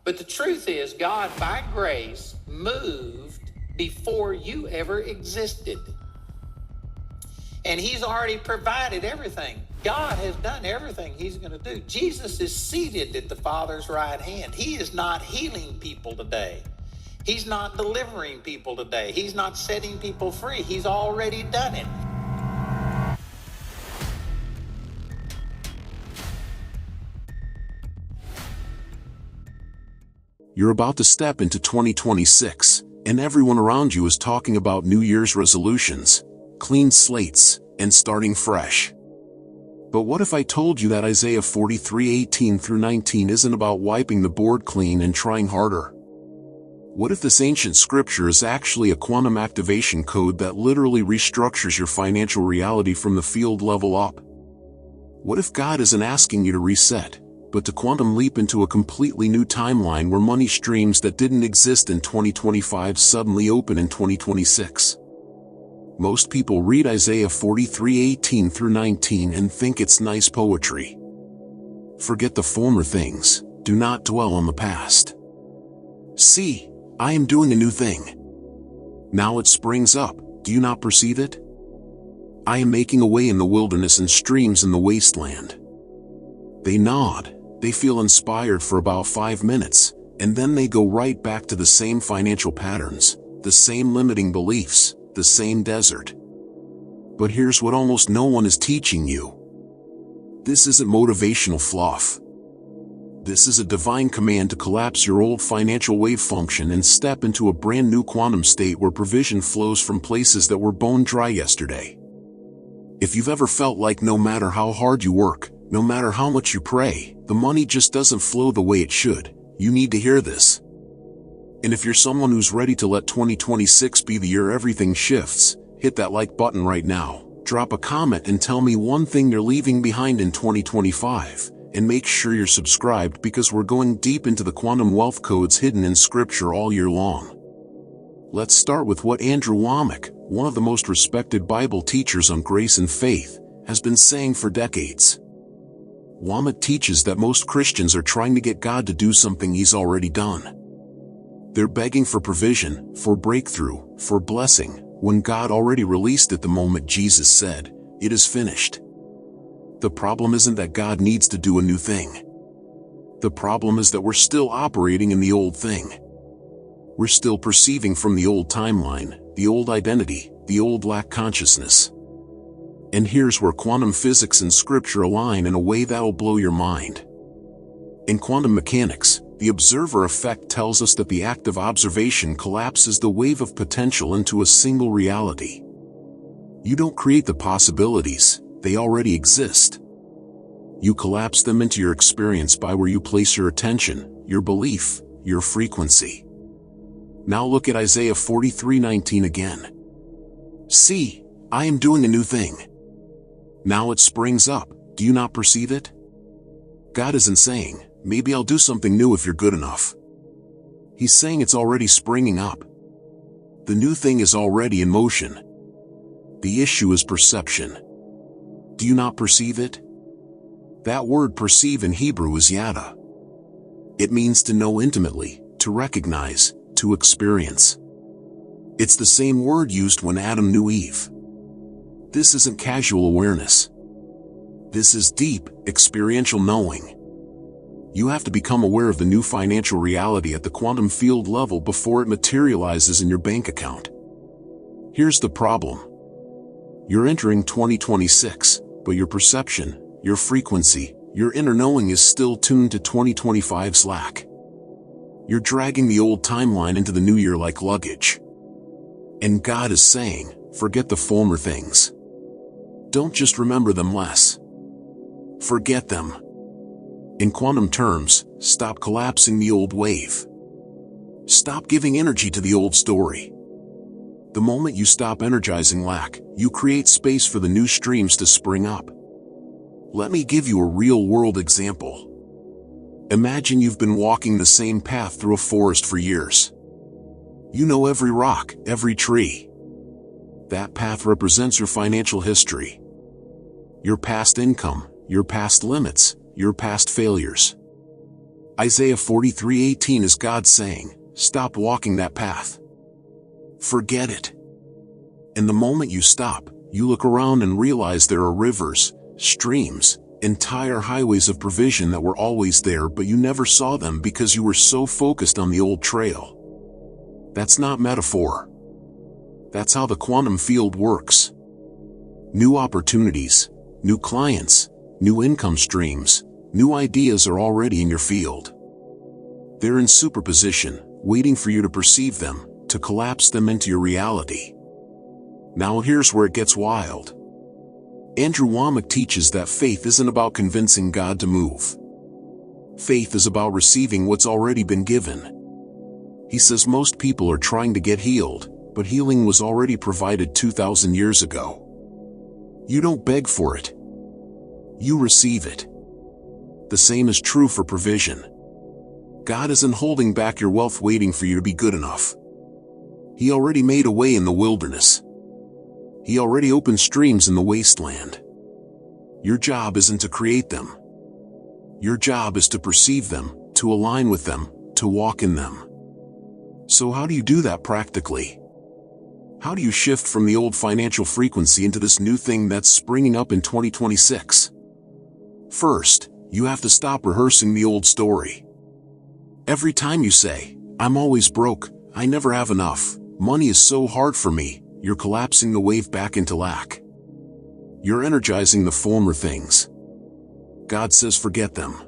But the truth is, God, by grace, moved before you ever existed. And he's already provided everything. God has done everything he's going to do. Jesus is seated at the Father's right hand. He is not healing people today. He's not delivering people today. He's not setting people free. He's already done it. You're about to step into 2026, and everyone around you is talking about New Year's resolutions, clean slates, and starting fresh. But what if I told you that Isaiah 43:18-19 isn't about wiping the board clean and trying harder? What if this ancient scripture is actually a quantum activation code that literally restructures your financial reality from the field level up? What if God isn't asking you to reset, but to quantum leap into a completely new timeline where money streams that didn't exist in 2025 suddenly open in 2026? Most people read Isaiah 43:18-19 and think it's nice poetry. Forget the former things, do not dwell on the past. See, I am doing a new thing. Now it springs up, do you not perceive it? I am making a way in the wilderness and streams in the wasteland. They nod, they feel inspired for about 5 minutes, and then they go right back to the same financial patterns, the same limiting beliefs, the same desert. But here's what almost no one is teaching you. This isn't motivational fluff. This is a divine command to collapse your old financial wave function and step into a brand new quantum state where provision flows from places that were bone dry yesterday. If you've ever felt like no matter how hard you work, no matter how much you pray, the money just doesn't flow the way it should, you need to hear this. And if you're someone who's ready to let 2026 be the year everything shifts, hit that like button right now, drop a comment and tell me one thing you're leaving behind in 2025, and make sure you're subscribed because we're going deep into the quantum wealth codes hidden in scripture all year long. Let's start with what Andrew Wommack, one of the most respected Bible teachers on grace and faith, has been saying for decades. Wommack teaches that most Christians are trying to get God to do something he's already done. They're begging for provision, for breakthrough, for blessing, when God already released it the moment Jesus said, "It is finished." The problem isn't that God needs to do a new thing. The problem is that we're still operating in the old thing. We're still perceiving from the old timeline, the old identity, the old lack consciousness. And here's where quantum physics and scripture align in a way that'll blow your mind. In quantum mechanics, the observer effect tells us that the act of observation collapses the wave of potential into a single reality. You don't create the possibilities, they already exist. You collapse them into your experience by where you place your attention, your belief, your frequency. Now look at Isaiah 43:19 again. See, I am doing a new thing. Now it springs up, do you not perceive it? God isn't saying, maybe I'll do something new if you're good enough. He's saying it's already springing up. The new thing is already in motion. The issue is perception. Do you not perceive it? That word perceive in Hebrew is yada. It means to know intimately, to recognize, to experience. It's the same word used when Adam knew Eve. This isn't casual awareness. This is deep, experiential knowing. You have to become aware of the new financial reality at the quantum field level before it materializes in your bank account. Here's the problem. You're entering 2026, but your perception, your frequency, your inner knowing is still tuned to 2025's lack. You're dragging the old timeline into the new year like luggage. And God is saying, forget the former things. Don't just remember them less. Forget them. In quantum terms, stop collapsing the old wave. Stop giving energy to the old story. The moment you stop energizing lack, you create space for the new streams to spring up. Let me give you a real-world example. Imagine you've been walking the same path through a forest for years. You know every rock, every tree. That path represents your financial history. Your past income, your past limits, your past failures. Isaiah 43:18 is God saying, stop walking that path. Forget it. And the moment you stop, you look around and realize there are rivers, streams, entire highways of provision that were always there, but you never saw them because you were so focused on the old trail. That's not metaphor. That's how the quantum field works. New opportunities, new clients, new income streams, new ideas are already in your field. They're in superposition, waiting for you to perceive them, to collapse them into your reality. Now here's where it gets wild. Andrew Wommack teaches that faith isn't about convincing God to move. Faith is about receiving what's already been given. He says most people are trying to get healed, but healing was already provided 2,000 years ago. You don't beg for it. You receive it. The same is true for provision. God isn't holding back your wealth waiting for you to be good enough. He already made a way in the wilderness. He already opened streams in the wasteland. Your job isn't to create them. Your job is to perceive them, to align with them, to walk in them. So how do you do that practically? How do you shift from the old financial frequency into this new thing that's springing up in 2026? First, you have to stop rehearsing the old story. Every time you say, I'm always broke, I never have enough, money is so hard for me, you're collapsing the wave back into lack. You're energizing the former things. God says forget them.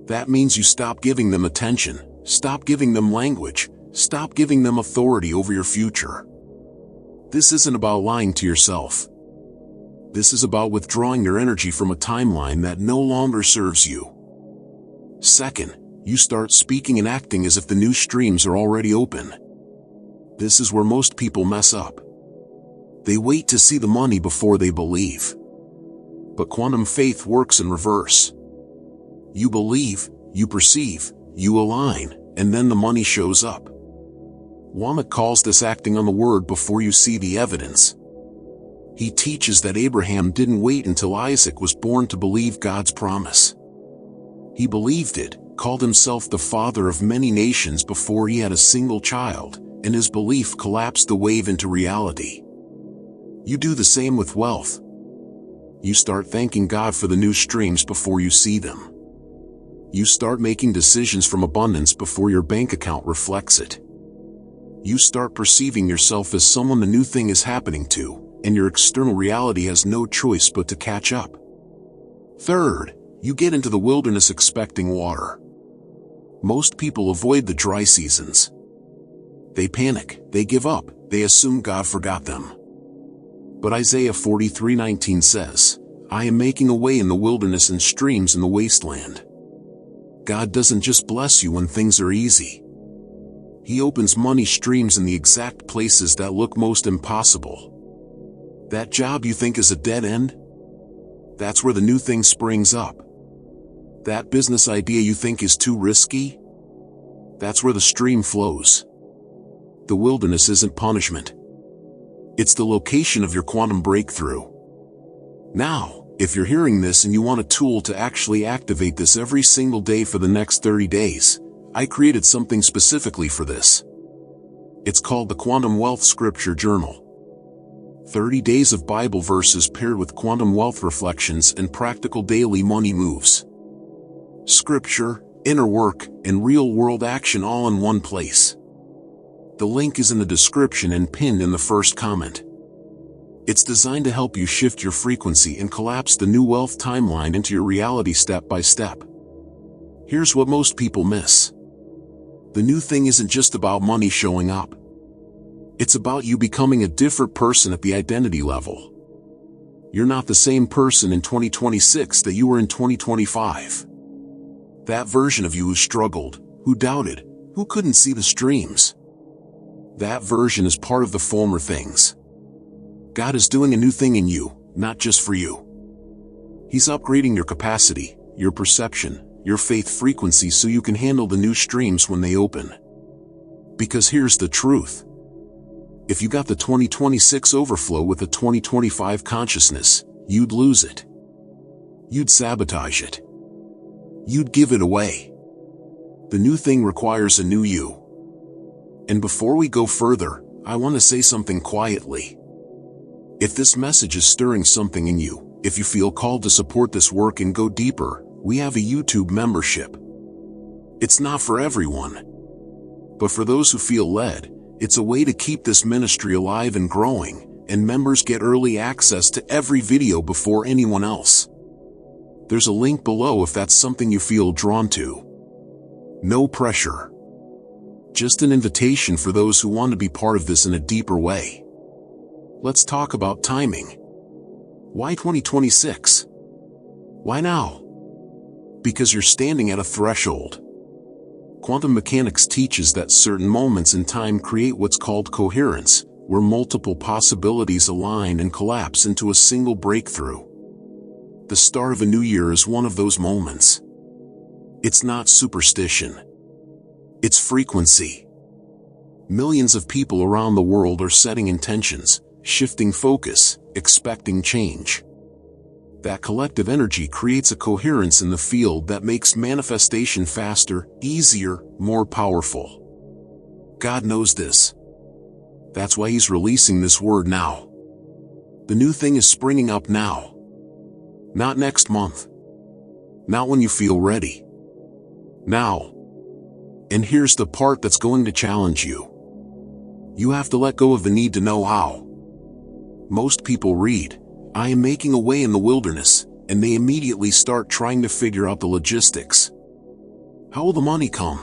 That means you stop giving them attention, stop giving them language, stop giving them authority over your future. This isn't about lying to yourself. This is about withdrawing your energy from a timeline that no longer serves you. Second, you start speaking and acting as if the new streams are already open. This is where most people mess up. They wait to see the money before they believe. But quantum faith works in reverse. You believe, you perceive, you align, and then the money shows up. Wommack calls this acting on the word before you see the evidence. He teaches that Abraham didn't wait until Isaac was born to believe God's promise. He believed it, called himself the father of many nations before he had a single child, and his belief collapsed the wave into reality. You do the same with wealth. You start thanking God for the new streams before you see them. You start making decisions from abundance before your bank account reflects it. You start perceiving yourself as someone the new thing is happening to, and your external reality has no choice but to catch up. Third, you get into the wilderness expecting water. Most people avoid the dry seasons. They panic, they give up, they assume God forgot them. But Isaiah 43:19 says, I am making a way in the wilderness and streams in the wasteland. God doesn't just bless you when things are easy. He opens money streams in the exact places that look most impossible. That job you think is a dead end? That's where the new thing springs up. That business idea you think is too risky? That's where the stream flows. The wilderness isn't punishment. It's the location of your quantum breakthrough. Now, if you're hearing this and you want a tool to actually activate this every single day for the next 30 days, I created something specifically for this. It's called the Quantum Wealth Scripture Journal. 30 days of Bible verses paired with quantum wealth reflections and practical daily money moves. Scripture, inner work, and real-world action all in one place. The link is in the description and pinned in the first comment. It's designed to help you shift your frequency and collapse the new wealth timeline into your reality step by step. Here's what most people miss. The new thing isn't just about money showing up. It's about you becoming a different person at the identity level. You're not the same person in 2026 that you were in 2025. That version of you who struggled, who doubted, who couldn't see the streams. That version is part of the former things. God is doing a new thing in you, not just for you. He's upgrading your capacity, your perception, your faith frequency so you can handle the new streams when they open. Because here's the truth. If you got the 2026 overflow with the 2025 consciousness, you'd lose it. You'd sabotage it. You'd give it away. The new thing requires a new you. And before we go further, I want to say something quietly. If this message is stirring something in you, if you feel called to support this work and go deeper, we have a YouTube membership. It's not for everyone. But for those who feel led, it's a way to keep this ministry alive and growing, and members get early access to every video before anyone else. There's a link below if that's something you feel drawn to. No pressure. Just an invitation for those who want to be part of this in a deeper way. Let's talk about timing. Why 2026? Why now? Because you're standing at a threshold. Quantum mechanics teaches that certain moments in time create what's called coherence, where multiple possibilities align and collapse into a single breakthrough. The start of a new year is one of those moments. It's not superstition. It's frequency. Millions of people around the world are setting intentions, shifting focus, expecting change. That collective energy creates a coherence in the field that makes manifestation faster, easier, more powerful. God knows this. That's why He's releasing this word now. The new thing is springing up now. Not next month. Not when you feel ready. Now. And here's the part that's going to challenge you. You have to let go of the need to know how. Most people read, "I am making a way in the wilderness," and they immediately start trying to figure out the logistics. How will the money come?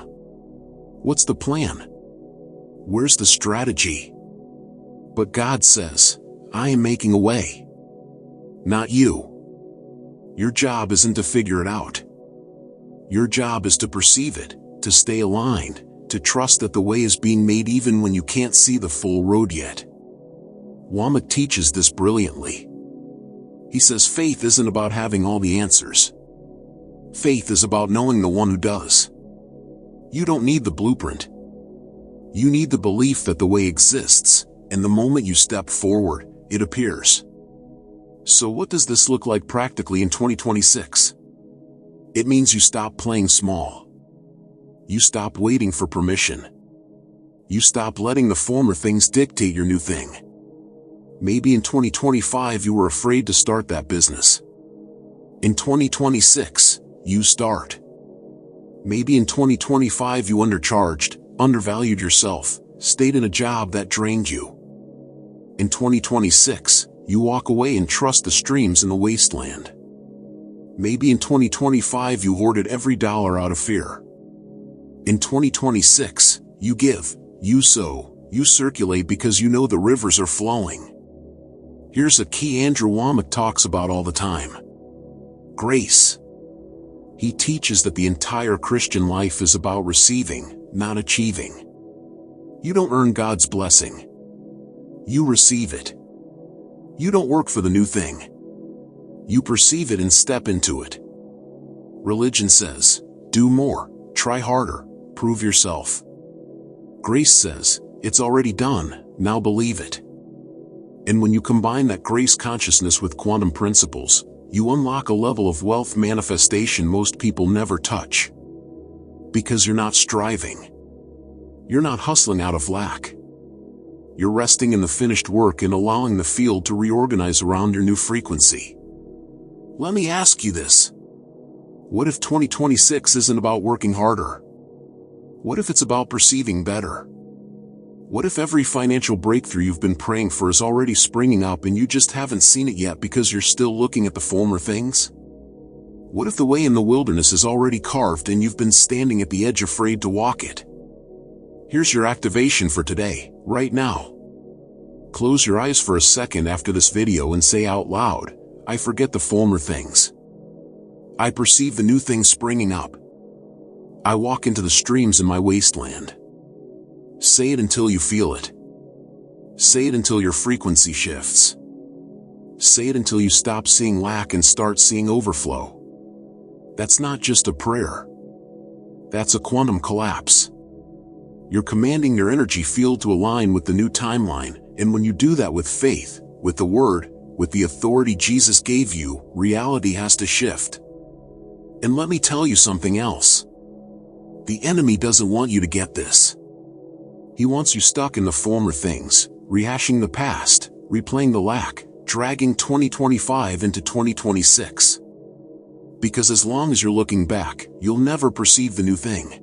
What's the plan? Where's the strategy? But God says, "I am making a way." Not you. Your job isn't to figure it out. Your job is to perceive it, to stay aligned, to trust that the way is being made even when you can't see the full road yet. Wommack teaches this brilliantly. He says faith isn't about having all the answers. Faith is about knowing the one who does. You don't need the blueprint. You need the belief that the way exists, and the moment you step forward, it appears. So what does this look like practically in 2026? It means you stop playing small. You stop waiting for permission. You stop letting the former things dictate your new thing. Maybe in 2025 you were afraid to start that business. In 2026, you start. Maybe in 2025 you undercharged, undervalued yourself, stayed in a job that drained you. In 2026, you walk away and trust the streams in the wasteland. Maybe in 2025 you hoarded every dollar out of fear. In 2026, you give, you sow, you circulate because you know the rivers are flowing. Here's a key Andrew Wommack talks about all the time. Grace. He teaches that the entire Christian life is about receiving, not achieving. You don't earn God's blessing. You receive it. You don't work for the new thing. You perceive it and step into it. Religion says, do more, try harder, prove yourself. Grace says, it's already done, now believe it. And when you combine that grace consciousness with quantum principles, you unlock a level of wealth manifestation most people never touch. Because you're not striving. You're not hustling out of lack. You're resting in the finished work and allowing the field to reorganize around your new frequency. Let me ask you this. What if 2026 isn't about working harder? What if it's about perceiving better? What if every financial breakthrough you've been praying for is already springing up and you just haven't seen it yet because you're still looking at the former things? What if the way in the wilderness is already carved and you've been standing at the edge afraid to walk it? Here's your activation for today, right now. Close your eyes for a second after this video and say out loud, I forget the former things. I perceive the new things springing up. I walk into the streams in my wasteland. Say it until you feel it. Say it until your frequency shifts. Say it until you stop seeing lack and start seeing overflow. That's not just a prayer. That's a quantum collapse. You're commanding your energy field to align with the new timeline, and when you do that with faith, with the word, with the authority Jesus gave you, reality has to shift. And let me tell you something else. The enemy doesn't want you to get this. He wants you stuck in the former things, rehashing the past, replaying the lack, dragging 2025 into 2026. Because as long as you're looking back, you'll never perceive the new thing.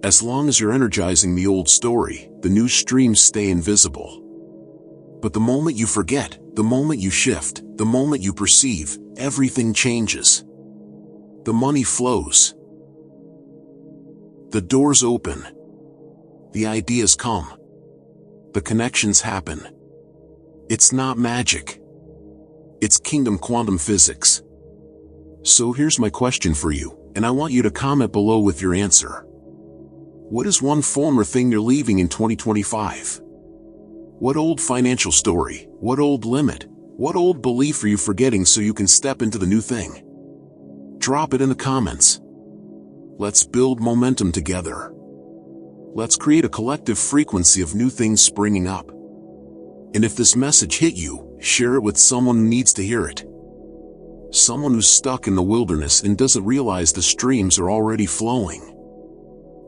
As long as you're energizing the old story, the new streams stay invisible. But the moment you forget, the moment you shift, the moment you perceive, everything changes. The money flows. The doors open. The ideas come. The connections happen. It's not magic. It's kingdom quantum physics. So here's my question for you, and I want you to comment below with your answer. What is one former thing you're leaving in 2025? What old financial story, what old limit, what old belief are you forgetting so you can step into the new thing? Drop it in the comments. Let's build momentum together. Let's create a collective frequency of new things springing up. And if this message hit you, share it with someone who needs to hear it. Someone who's stuck in the wilderness and doesn't realize the streams are already flowing.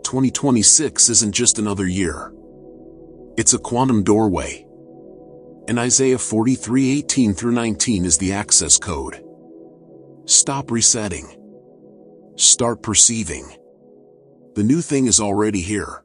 2026 isn't just another year. It's a quantum doorway. And Isaiah 43:18-19 is the access code. Stop resetting. Start perceiving. The new thing is already here.